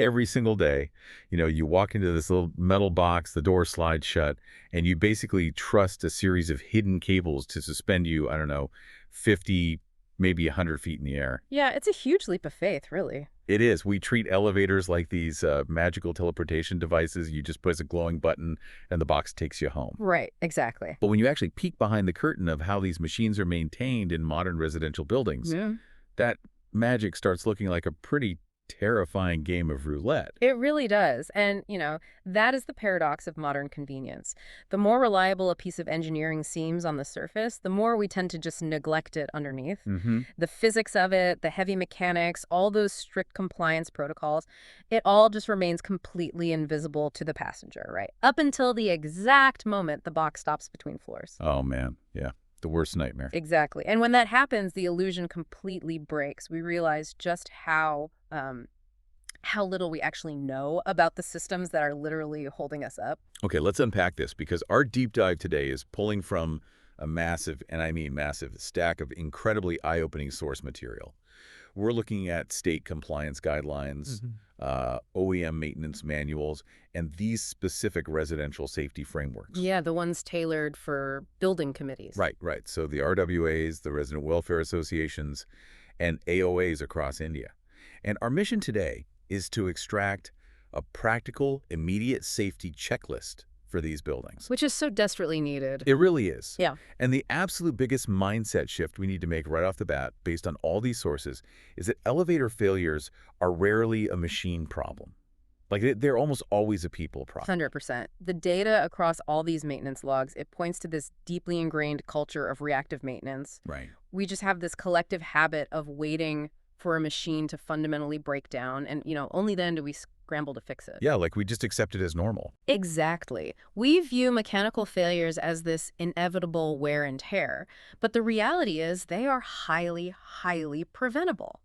every single day. You walk into this little metal box, the door slides shut, and you basically trust a series of hidden cables to suspend you, I don't know, 50, maybe 100 feet in the air. Yeah, it's a huge leap of faith, really. It is. We treat elevators like these magical teleportation devices. You just press a glowing button and the box takes you home. Right, exactly. But when you actually peek behind the curtain of how these machines are maintained in modern residential buildings, that magic starts looking like a pretty terrifying game of roulette. It really does. And, that is the paradox of modern convenience. The more reliable a piece of engineering seems on the surface, the more we tend to just neglect it underneath. The physics of it, the heavy mechanics, all those strict compliance protocols, it all just remains completely invisible to the passenger, right? Up until the exact moment the box stops between floors. Oh, man. Yeah. The worst nightmare. Exactly. And when that happens, the illusion completely breaks. We realize just how little we actually know about the systems that are literally holding us up. Okay, let's unpack this, because our deep dive today is pulling from a massive, and I mean massive, stack of incredibly eye-opening source material. We're looking at state compliance guidelines, OEM maintenance manuals, and these specific residential safety frameworks. Yeah, the ones tailored for building committees. Right. So the RWAs, the Resident Welfare Associations, and AOAs across India. And our mission today is to extract a practical, immediate safety checklist for these buildings. Which is so desperately needed. It really is. Yeah. And the absolute biggest mindset shift we need to make right off the bat, based on all these sources, is that elevator failures are rarely a machine problem. Like, they're almost always a people problem. 100%. The data across all these maintenance logs, it points to this deeply ingrained culture of reactive maintenance. Right. We just have this collective habit of waiting for a machine to fundamentally break down, and, only then do we scramble to fix it. Yeah, like we just accept it as normal. Exactly. We view mechanical failures as this inevitable wear and tear, but the reality is they are highly, highly preventable.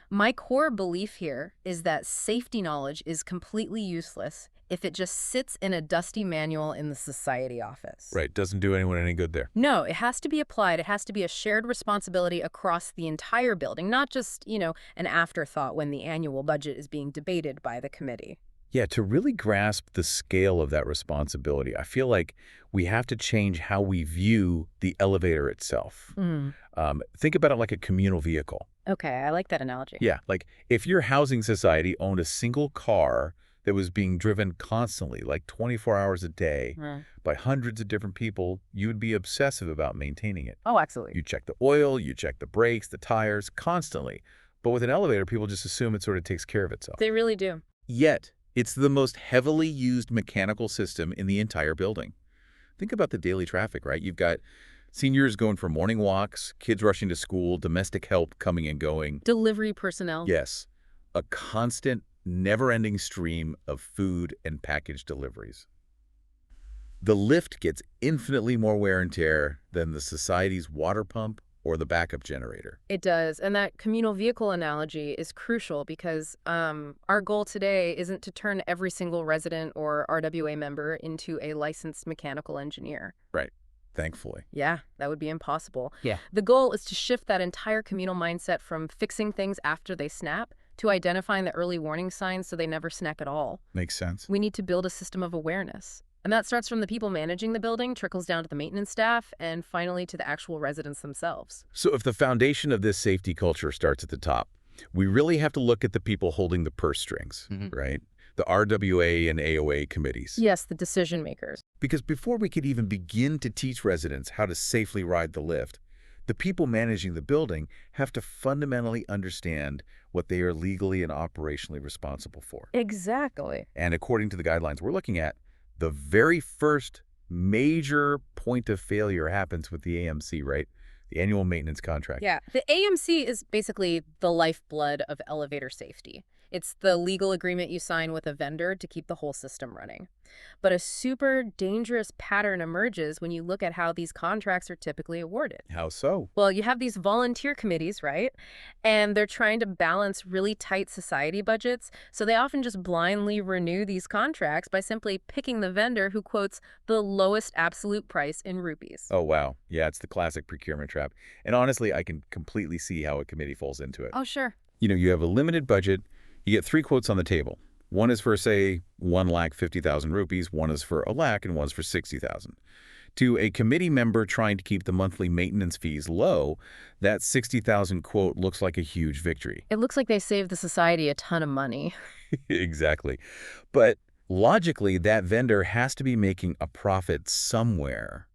My core belief here is that safety knowledge is completely useless if it just sits in a dusty manual in the society office. Right, doesn't do anyone any good there. No, it has to be applied. It has to be a shared responsibility across the entire building, not just, an afterthought when the annual budget is being debated by the committee. Yeah, to really grasp the scale of that responsibility, I feel like we have to change how we view the elevator itself. Think about it like a communal vehicle. Okay, I like that analogy. Yeah, like if your housing society owned a single car that was being driven constantly, like 24 hours a day, by hundreds of different people, you would be obsessive about maintaining it. Oh, absolutely. You check the oil, you check the brakes, the tires, constantly. But with an elevator, people just assume it sort of takes care of itself. They really do. Yet, it's the most heavily used mechanical system in the entire building. Think about the daily traffic, right? You've got seniors going for morning walks, kids rushing to school, domestic help coming and going. Delivery personnel. Yes, a constant, never-ending stream of food and package deliveries. The lift gets infinitely more wear and tear than the society's water pump or the backup generator. It does. And that communal vehicle analogy is crucial because our goal today isn't to turn every single resident or RWA member into a licensed mechanical engineer. Right. Thankfully. Yeah, that would be impossible. Yeah. The goal is to shift that entire communal mindset from fixing things after they snap to identifying the early warning signs so they never snap at all. Makes sense. We need to build a system of awareness. And that starts from the people managing the building, trickles down to the maintenance staff, and finally to the actual residents themselves. So if the foundation of this safety culture starts at the top, we really have to look at the people holding the purse strings, right? The RWA and AOA committees. Yes, the decision makers. Because before we could even begin to teach residents how to safely ride the lift, the people managing the building have to fundamentally understand what they are legally and operationally responsible for. Exactly. And according to the guidelines we're looking at, the very first major point of failure happens with the AMC, right? The annual maintenance contract. Yeah. The AMC is basically the lifeblood of elevator safety. It's the legal agreement you sign with a vendor to keep the whole system running. But a super dangerous pattern emerges when you look at how these contracts are typically awarded. How so? Well, you have these volunteer committees, right? And they're trying to balance really tight society budgets, so they often just blindly renew these contracts by simply picking the vendor who quotes the lowest absolute price in rupees. Oh, wow. Yeah, it's the classic procurement trap. And honestly, I can completely see how a committee falls into it. Oh, sure. You have a limited budget. You get 3 quotes on the table. One is for, say, 1,50,000 rupees, one is for a lakh, and one's for 60,000. To a committee member trying to keep the monthly maintenance fees low, that 60,000 quote looks like a huge victory. It looks like they saved the society a ton of money. Exactly. But logically, that vendor has to be making a profit somewhere.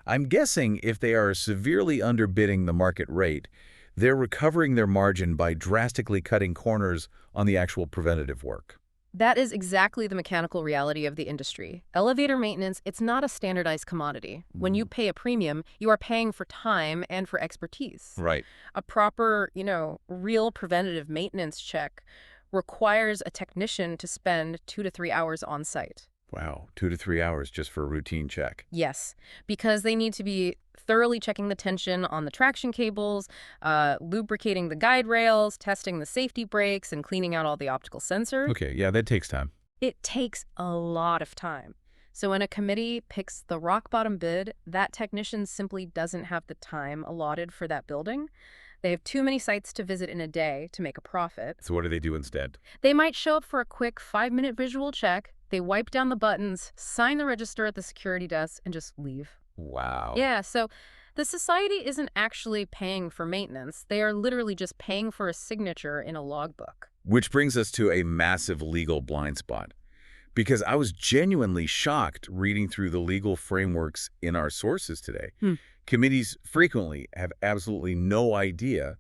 I'm guessing if they are severely underbidding the market rate, they're recovering their margin by drastically cutting corners on the actual preventative work. That is exactly the mechanical reality of the industry. Elevator maintenance, it's not a standardized commodity. When you pay a premium, you are paying for time and for expertise. Right. A proper, real preventative maintenance check requires a technician to spend 2 to 3 hours on site. Wow, 2 to 3 hours just for a routine check. Yes, because they need to be thoroughly checking the tension on the traction cables, lubricating the guide rails, testing the safety brakes, and cleaning out all the optical sensors. Okay, yeah, that takes time. It takes a lot of time. So when a committee picks the rock bottom bid, that technician simply doesn't have the time allotted for that building. They have too many sites to visit in a day to make a profit. So what do they do instead? They might show up for a quick 5-minute visual check. They wipe down the buttons, sign the register at the security desk, and just leave. Wow. Yeah, so the society isn't actually paying for maintenance. They are literally just paying for a signature in a logbook. Which brings us to a massive legal blind spot. Because I was genuinely shocked reading through the legal frameworks in our sources today. Committees frequently have absolutely no idea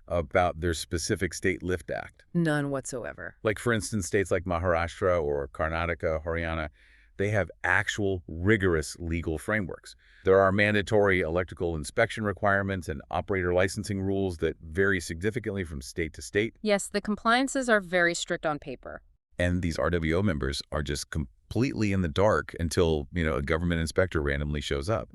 about their specific state lift act. None whatsoever. Like, for instance, states like Maharashtra or Karnataka, Haryana, they have actual rigorous legal frameworks. There are mandatory electrical inspection requirements and operator licensing rules that vary significantly from state to state. Yes, the compliances are very strict on paper. And these RWO members are just completely in the dark until, a government inspector randomly shows up.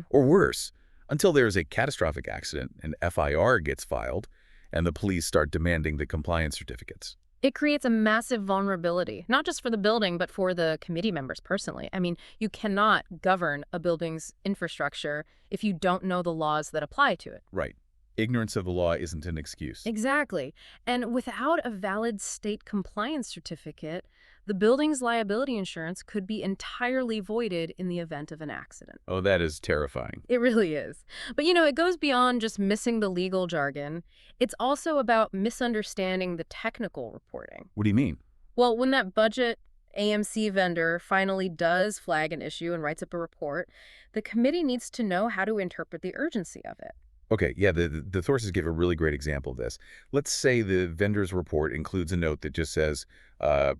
Or worse, until there's a catastrophic accident, an FIR gets filed, and the police start demanding the compliance certificates. It creates a massive vulnerability, not just for the building, but for the committee members personally. I mean, you cannot govern a building's infrastructure if you don't know the laws that apply to it. Right. Ignorance of the law isn't an excuse. Exactly. And without a valid state compliance certificate, the building's liability insurance could be entirely voided in the event of an accident. Oh, that is terrifying. It really is. But it goes beyond just missing the legal jargon. It's also about misunderstanding the technical reporting. What do you mean? Well, when that budget AMC vendor finally does flag an issue and writes up a report, the committee needs to know how to interpret the urgency of it. Okay, yeah, the sources give a really great example of this. Let's say the vendor's report includes a note that just says,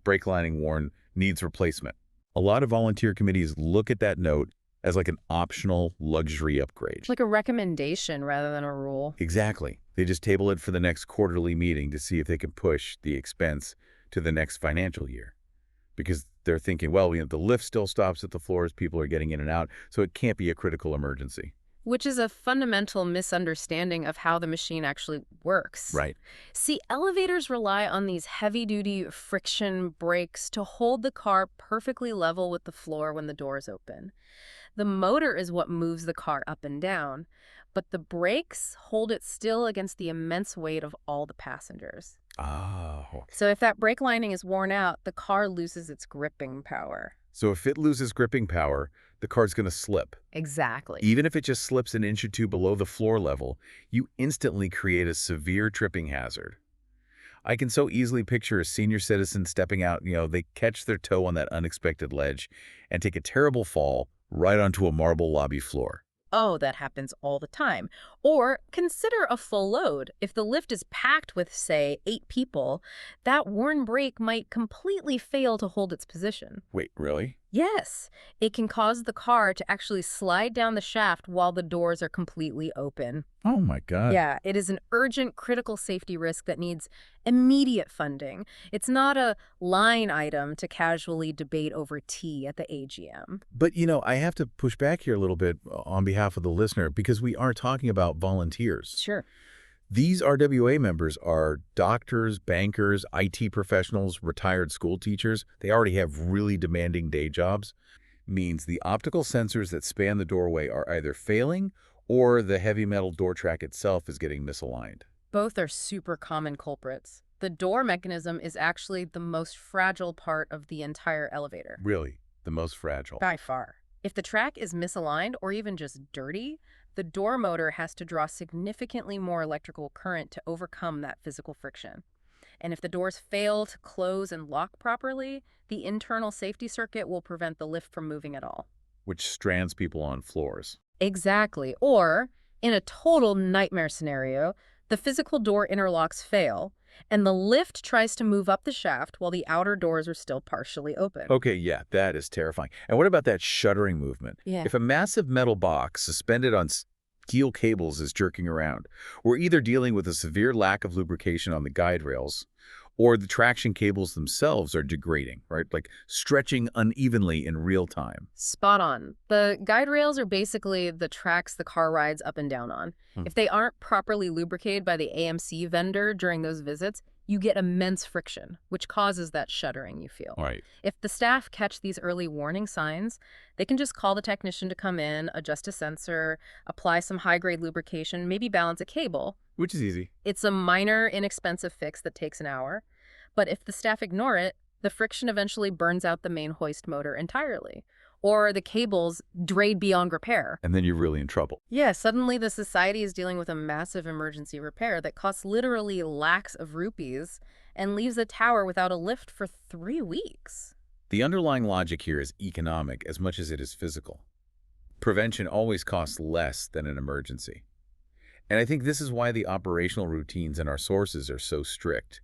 brake lining worn, needs replacement. A lot of volunteer committees look at that note as like an optional luxury upgrade. Like a recommendation rather than a rule. Exactly. They just table it for the next quarterly meeting to see if they can push the expense to the next financial year. Because they're thinking, well, the lift still stops at the floors, people are getting in and out, so it can't be a critical emergency. Which is a fundamental misunderstanding of how the machine actually works. Right. See, elevators rely on these heavy-duty friction brakes to hold the car perfectly level with the floor when the doors open. The motor is what moves the car up and down, but the brakes hold it still against the immense weight of all the passengers. Oh. So if that brake lining is worn out, the car loses its gripping power. So if it loses gripping power, the car's going to slip. Exactly. Even if it just slips an inch or two below the floor level, you instantly create a severe tripping hazard. I can so easily picture a senior citizen stepping out, they catch their toe on that unexpected ledge and take a terrible fall right onto a marble lobby floor. Oh, that happens all the time. Or consider a full load. If the lift is packed with, say, 8 people, that worn brake might completely fail to hold its position. Wait, really? Yes. It can cause the car to actually slide down the shaft while the doors are completely open. Oh, my God. Yeah, it is an urgent, critical safety risk that needs immediate funding. It's not a line item to casually debate over tea at the AGM. But, I have to push back here a little bit on behalf of the listener because we are talking about volunteers. Sure. These RWA members are doctors, bankers, IT professionals, retired school teachers. They already have really demanding day jobs. Means the optical sensors that span the doorway are either failing or the heavy metal door track itself is getting misaligned. Both are super common culprits. The door mechanism is actually the most fragile part of the entire elevator. Really? The most fragile? By far. If the track is misaligned or even just dirty, the door motor has to draw significantly more electrical current to overcome that physical friction. And if the doors fail to close and lock properly, the internal safety circuit will prevent the lift from moving at all. Which strands people on floors. Exactly. Or, in a total nightmare scenario, the physical door interlocks fail, and the lift tries to move up the shaft while the outer doors are still partially open. Okay, yeah, that is terrifying. And what about that shuttering movement? Yeah. If a massive metal box suspended on steel cables is jerking around, we're either dealing with a severe lack of lubrication on the guide rails, or the traction cables themselves are degrading, right? Like stretching unevenly in real time. Spot on. The guide rails are basically the tracks the car rides up and down on. If they aren't properly lubricated by the AMC vendor during those visits, you get immense friction, which causes that shuddering you feel. Right. If the staff catch these early warning signs, they can just call the technician to come in, adjust a sensor, apply some high-grade lubrication, maybe balance a cable. Which is easy. It's a minor, inexpensive fix that takes an hour. But if the staff ignore it, the friction eventually burns out the main hoist motor entirely. Or the cables degrade beyond repair. And then you're really in trouble. Yeah, suddenly the society is dealing with a massive emergency repair that costs literally lakhs of rupees and leaves the tower without a lift for 3 weeks. The underlying logic here is economic as much as it is physical. Prevention always costs less than an emergency. And I think this is why the operational routines in our sources are so strict.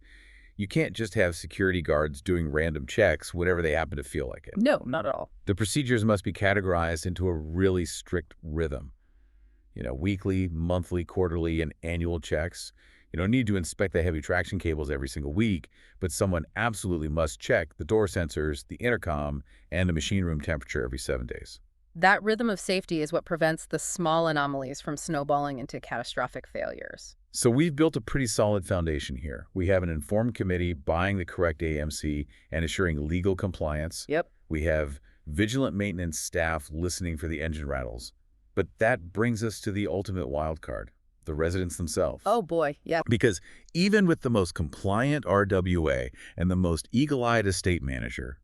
You can't just have security guards doing random checks whenever they happen to feel like it. No, not at all. The procedures must be categorized into a really strict rhythm. Weekly, monthly, quarterly, and annual checks. You don't need to inspect the heavy traction cables every single week, but someone absolutely must check the door sensors, the intercom, and the machine room temperature every 7 days. That rhythm of safety is what prevents the small anomalies from snowballing into catastrophic failures. So we've built a pretty solid foundation here. We have an informed committee buying the correct AMC and assuring legal compliance. Yep. We have vigilant maintenance staff listening for the engine rattles. But that brings us to the ultimate wild card, the residents themselves. Oh boy, yeah. Because even with the most compliant RWA and the most eagle-eyed estate manager,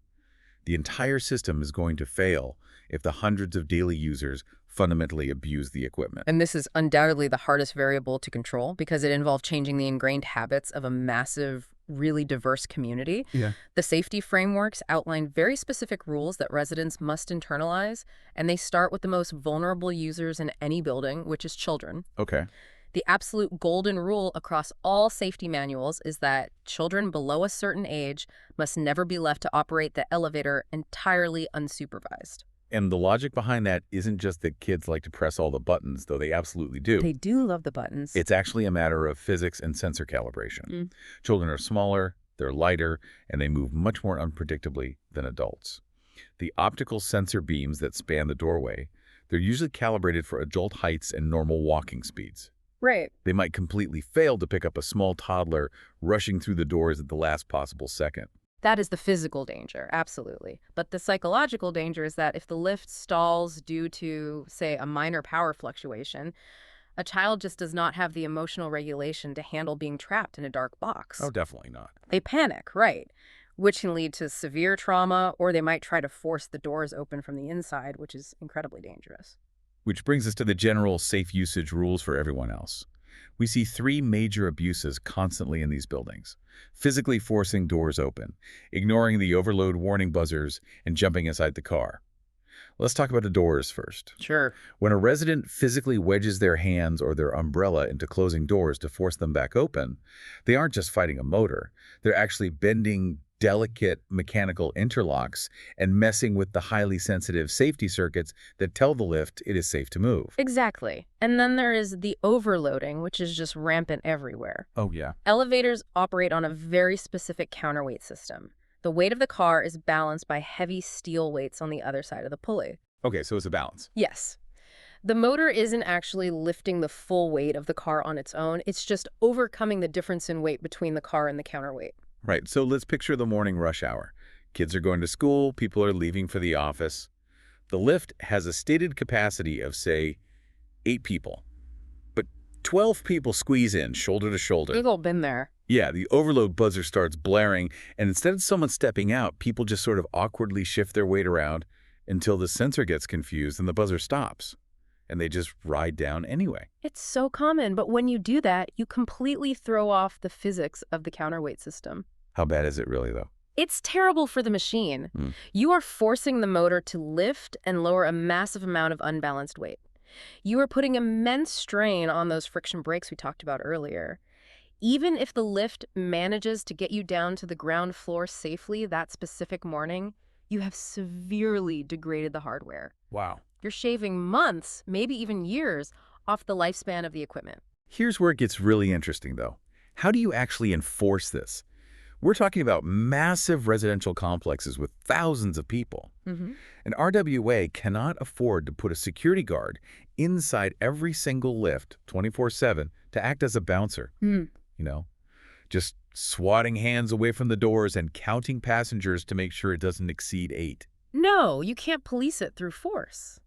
the entire system is going to fail if the hundreds of daily users fundamentally abuse the equipment. And this is undoubtedly the hardest variable to control because it involves changing the ingrained habits of a massive, really diverse community. Yeah. The safety frameworks outline very specific rules that residents must internalize, and they start with the most vulnerable users in any building, which is children. Okay. The absolute golden rule across all safety manuals is that children below a certain age must never be left to operate the elevator entirely unsupervised. And the logic behind that isn't just that kids like to press all the buttons, though they absolutely do. They do love the buttons. It's actually a matter of physics and sensor calibration. Children are smaller, they're lighter, and they move much more unpredictably than adults. The optical sensor beams that span the doorway, they're usually calibrated for adult heights and normal walking speeds. Right. They might completely fail to pick up a small toddler rushing through the doors at the last possible second. That is the physical danger, absolutely. But the psychological danger is that if the lift stalls due to, say, a minor power fluctuation, a child just does not have the emotional regulation to handle being trapped in a dark box. Oh, definitely not. They panic, right, which can lead to severe trauma, or they might try to force the doors open from the inside, which is incredibly dangerous. Which brings us to the general safe usage rules for everyone else. We see 3 major abuses constantly in these buildings: physically forcing doors open, ignoring the overload warning buzzers, and jumping inside the car. Let's talk about the doors first. Sure. When a resident physically wedges their hands or their umbrella into closing doors to force them back open, they aren't just fighting a motor. They're actually bending delicate mechanical interlocks and messing with the highly sensitive safety circuits that tell the lift it is safe to move. Exactly. And then there is the overloading, which is just rampant everywhere. Oh, yeah. Elevators operate on a very specific counterweight system. The weight of the car is balanced by heavy steel weights on the other side of the pulley. Okay, so it's a balance. Yes. The motor isn't actually lifting the full weight of the car on its own. It's just overcoming the difference in weight between the car and the counterweight. Right, so let's picture the morning rush hour. Kids are going to school, people are leaving for the office. The lift has a stated capacity of, say, 8 people. But 12 people squeeze in, shoulder to shoulder. We've all been there. Yeah, the overload buzzer starts blaring, and instead of someone stepping out, people just sort of awkwardly shift their weight around until the sensor gets confused and the buzzer stops. And they just ride down anyway. It's so common, but when you do that, you completely throw off the physics of the counterweight system. How bad is it really, though? It's terrible for the machine. Hmm. You are forcing the motor to lift and lower a massive amount of unbalanced weight. You are putting immense strain on those friction brakes we talked about earlier. Even if the lift manages to get you down to the ground floor safely that specific morning, you have severely degraded the hardware. Wow. You're shaving months, maybe even years, off the lifespan of the equipment. Here's where it gets really interesting, though. How do you actually enforce this? We're talking about massive residential complexes with thousands of people. Mm-hmm. An RWA cannot afford to put a security guard inside every single lift 24/7 to act as a bouncer. You know, just swatting hands away from the doors and counting passengers to make sure it doesn't exceed 8. No, you can't police it through force.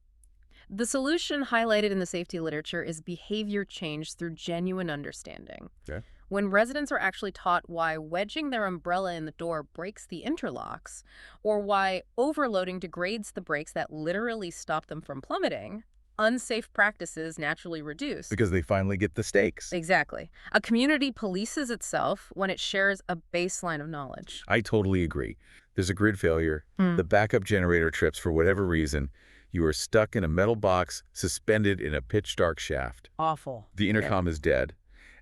The solution highlighted in the safety literature is behavior change through genuine understanding. Okay. When residents are actually taught why wedging their umbrella in the door breaks the interlocks, or why overloading degrades the brakes that literally stop them from plummeting, unsafe practices naturally reduce. Because they finally get the stakes. Exactly. A community polices itself when it shares a baseline of knowledge. I totally agree. There's a grid failure. The backup generator trips for whatever reason. You are stuck in a metal box suspended in a pitch-dark shaft. Awful. The intercom is dead,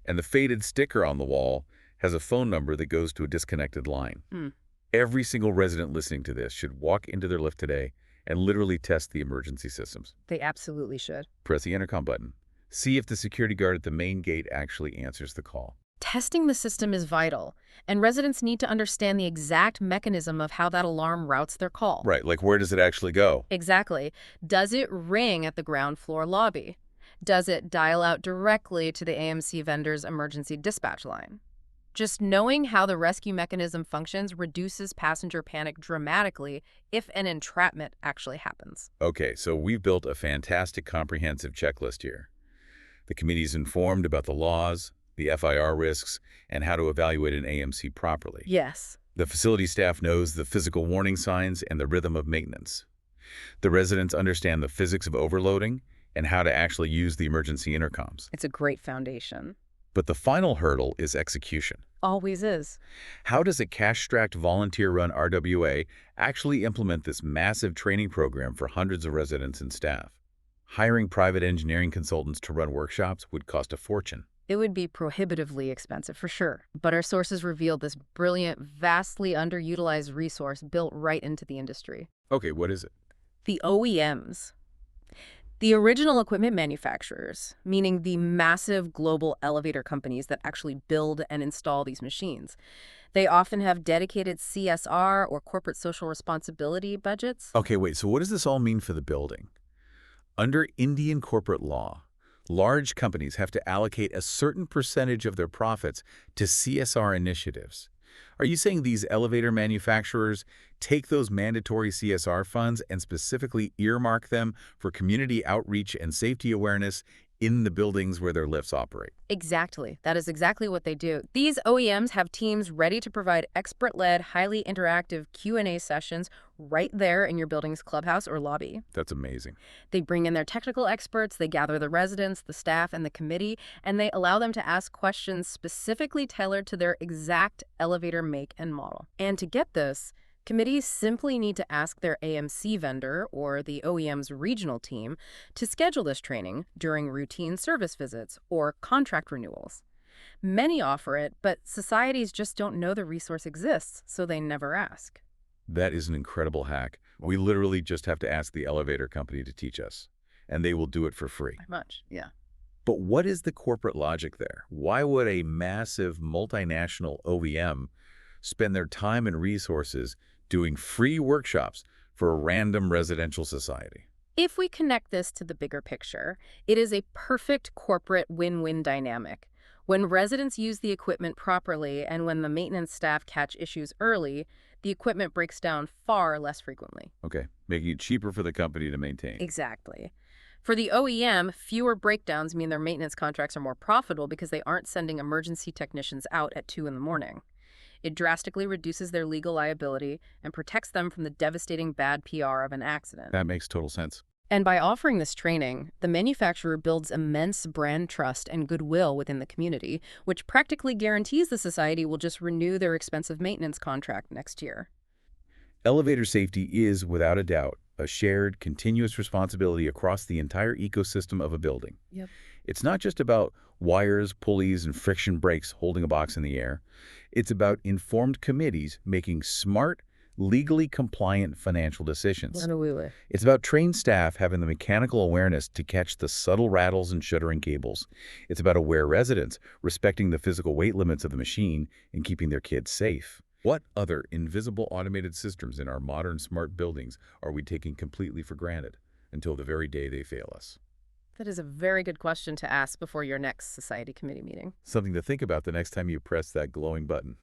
and the faded sticker on the wall has a phone number that goes to a disconnected line. Every single resident listening to this should walk into their lift today and literally test the emergency systems. They absolutely should. Press the intercom button. See if the security guard at the main gate actually answers the call. Testing the system is vital, and residents need to understand the exact mechanism of how that alarm routes their call. Right, like where does it actually go? Exactly. Does it ring at the ground floor lobby? Does it dial out directly to the AMC vendor's emergency dispatch line? Just knowing how the rescue mechanism functions reduces passenger panic dramatically if an entrapment actually happens. Okay, so we've built a fantastic comprehensive checklist here. The committee's informed about the laws, the FIR risks, and how to evaluate an AMC properly. Yes. The facility staff knows the physical warning signs and the rhythm of maintenance. The residents understand the physics of overloading and how to actually use the emergency intercoms. It's a great foundation. But the final hurdle is execution. Always is. How does a cash-strapped volunteer-run RWA actually implement this massive training program for hundreds of residents and staff? Hiring private engineering consultants to run workshops would cost a fortune. It would be prohibitively expensive, for sure. But our sources revealed this brilliant, vastly underutilized resource built right into the industry. Okay, what is it? The OEMs. The original equipment manufacturers, meaning the massive global elevator companies that actually build and install these machines. They often have dedicated CSR or corporate social responsibility budgets. Okay, wait, so what does this all mean for the building? Under Indian corporate law, large companies have to allocate a certain percentage of their profits to CSR initiatives. Are you saying these elevator manufacturers take those mandatory CSR funds and specifically earmark them for community outreach and safety awareness in the buildings where their lifts operate? Exactly. That is exactly what they do. These OEMs have teams ready to provide expert-led, highly interactive Q&A sessions right there in your building's clubhouse or lobby. That's amazing. They bring in their technical experts, they gather the residents, the staff, and the committee, and they allow them to ask questions specifically tailored to their exact elevator make and model. And to get this, committees simply need to ask their AMC vendor or the OEM's regional team to schedule this training during routine service visits or contract renewals. Many offer it, but societies just don't know the resource exists, so they never ask. That is an incredible hack. We literally just have to ask the elevator company to teach us, and they will do it for free. Pretty much, yeah. But what is the corporate logic there? Why would a massive multinational OEM spend their time and resources doing free workshops for a random residential society? If we connect this to the bigger picture, it is a perfect corporate win-win dynamic. When residents use the equipment properly and when the maintenance staff catch issues early, the equipment breaks down far less frequently. Okay, making it cheaper for the company to maintain. Exactly. For the OEM, fewer breakdowns mean their maintenance contracts are more profitable because they aren't sending emergency technicians out at 2 in the morning. It drastically reduces their legal liability and protects them from the devastating bad PR of an accident. That makes total sense. And by offering this training, the manufacturer builds immense brand trust and goodwill within the community, which practically guarantees the society will just renew their expensive maintenance contract next year. Elevator safety is, without a doubt, a shared, continuous responsibility across the entire ecosystem of a building. Yep. It's not just about wires, pulleys, and friction brakes holding a box in the air. It's about informed committees making smart, legally compliant financial decisions. Absolutely. It's about trained staff having the mechanical awareness to catch the subtle rattles and shuddering cables. It's about aware residents respecting the physical weight limits of the machine and keeping their kids safe. What other invisible automated systems in our modern smart buildings are we taking completely for granted until the very day they fail us? That is a very good question to ask before your next society committee meeting. Something to think about the next time you press that glowing button.